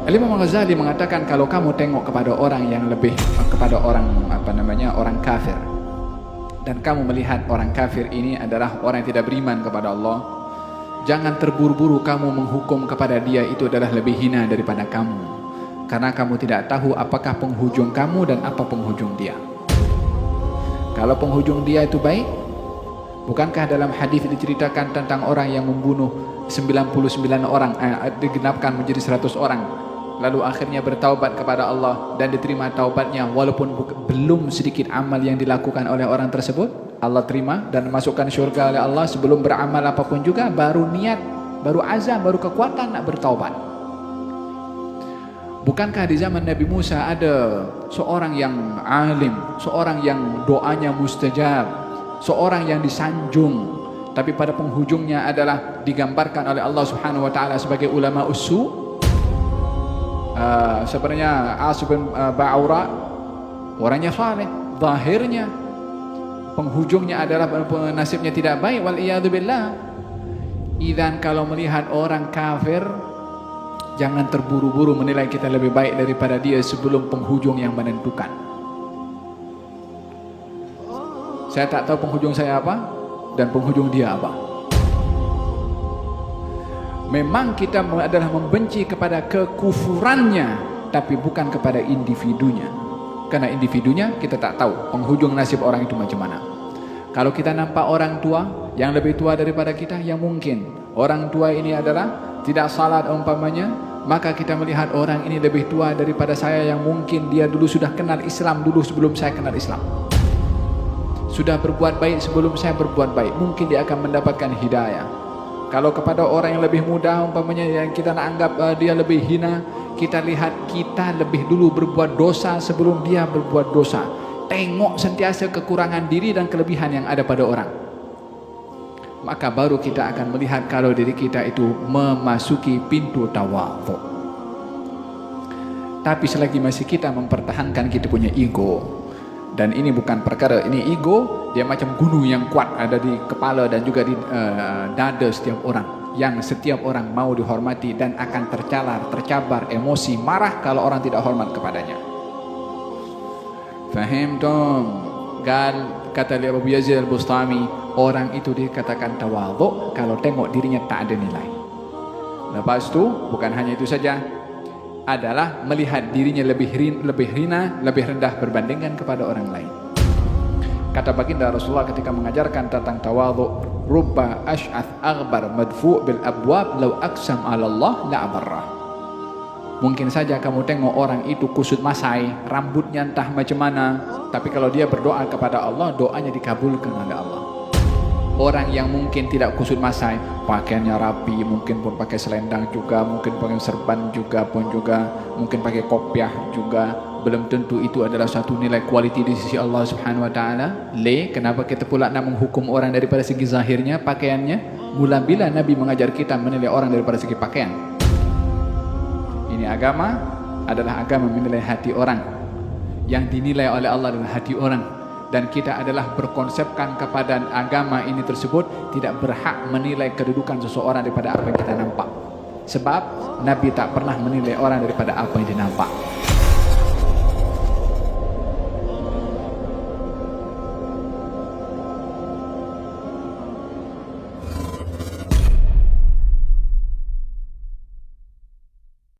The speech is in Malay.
Imam Ghazali mengatakan kalau kamu tengok kepada orang yang lebih, kepada orang orang kafir, dan kamu melihat orang kafir ini adalah orang yang tidak beriman kepada Allah, jangan terburu-buru kamu menghukum kepada dia itu adalah lebih hina daripada kamu, karena kamu tidak tahu apakah penghujung kamu dan apa penghujung dia. Kalau penghujung dia itu baik, bukankah dalam hadis diceritakan tentang orang yang membunuh 99 orang, digenapkan menjadi 100 orang, lalu akhirnya bertaubat kepada Allah dan diterima taubatnya, walaupun belum sedikit amal yang dilakukan oleh orang tersebut, Allah terima dan masukkan syurga oleh Allah sebelum beramal apapun juga, baru niat, baru azam, baru kekuatan nak bertaubat. Bukankah di zaman Nabi Musa ada seorang yang alim, seorang yang doanya mustajab, seorang yang disanjung, tapi pada penghujungnya adalah digambarkan oleh Allah Subhanahu wa taala sebagai ulama usu? Sebenarnya As bin Ba'ura orangnya saleh, zahirnya penghujungnya adalah nasibnya tidak baik, wal iyadu billah. Idzan kalau melihat orang kafir, jangan terburu-buru menilai kita lebih baik daripada dia sebelum penghujung yang menentukan. Saya tak tahu penghujung saya apa dan penghujung dia apa. Memang kita adalah membenci kepada kekufurannya, tapi bukan kepada individunya. Karena individunya kita tak tahu penghujung nasib orang itu macam mana. Kalau kita nampak orang tua yang lebih tua daripada kita, yang mungkin orang tua ini adalah tidak salat umpamanya, maka kita melihat orang ini lebih tua daripada saya, yang mungkin dia dulu sudah kenal Islam dulu sebelum saya kenal Islam, sudah berbuat baik sebelum saya berbuat baik, mungkin dia akan mendapatkan hidayah. Kalau kepada orang yang lebih muda umpamanya, yang kita anggap dia lebih hina, kita lihat kita lebih dulu berbuat dosa sebelum dia berbuat dosa. Tengok sentiasa kekurangan diri dan kelebihan yang ada pada orang, maka baru kita akan melihat kalau diri kita itu memasuki pintu tawadhu. Tapi selagi masih kita mempertahankan kita punya ego, dan ini bukan perkara, ini ego, dia macam gunung yang kuat ada di kepala dan juga di dada setiap orang, yang setiap orang mau dihormati dan akan tercabar emosi marah kalau orang tidak hormat kepadanya. Fahim tom? Kata Abu Yazid Al-Bustami, orang itu dikatakan tawadhu kalau tengok dirinya tak ada nilai. Lepas tu bukan hanya itu saja, adalah melihat dirinya lebih hina, lebih rendah berbandingkan kepada orang lain. Kata baginda Rasulullah ketika mengajarkan tentang tawadhu, rubba ash'ath aghbar madfu' bil abwab law aqsam 'ala Allah la abarrah. Mungkin saja kamu tengok orang itu kusut masai, rambutnya entah macam mana, tapi kalau dia berdoa kepada Allah, doanya dikabulkan oleh Allah. Orang yang mungkin tidak kusut masai, pakaiannya rapi, mungkin pun pakai selendang juga, mungkin pakai serban juga, mungkin pakai kopiah juga, belum tentu itu adalah satu nilai kualiti di sisi Allah Subhanahu wa taala. Kenapa kita pula nak menghukum orang daripada segi zahirnya, pakaiannya? Mula bila Nabi mengajar kita menilai orang daripada segi pakaian? Ini agama adalah agama menilai hati orang. Yang dinilai oleh Allah adalah hati orang. Dan kita adalah berkonsepkan kepada agama ini tersebut tidak berhak menilai kedudukan seseorang daripada apa yang kita nampak. Sebab Nabi tak pernah menilai orang daripada apa yang dia nampak.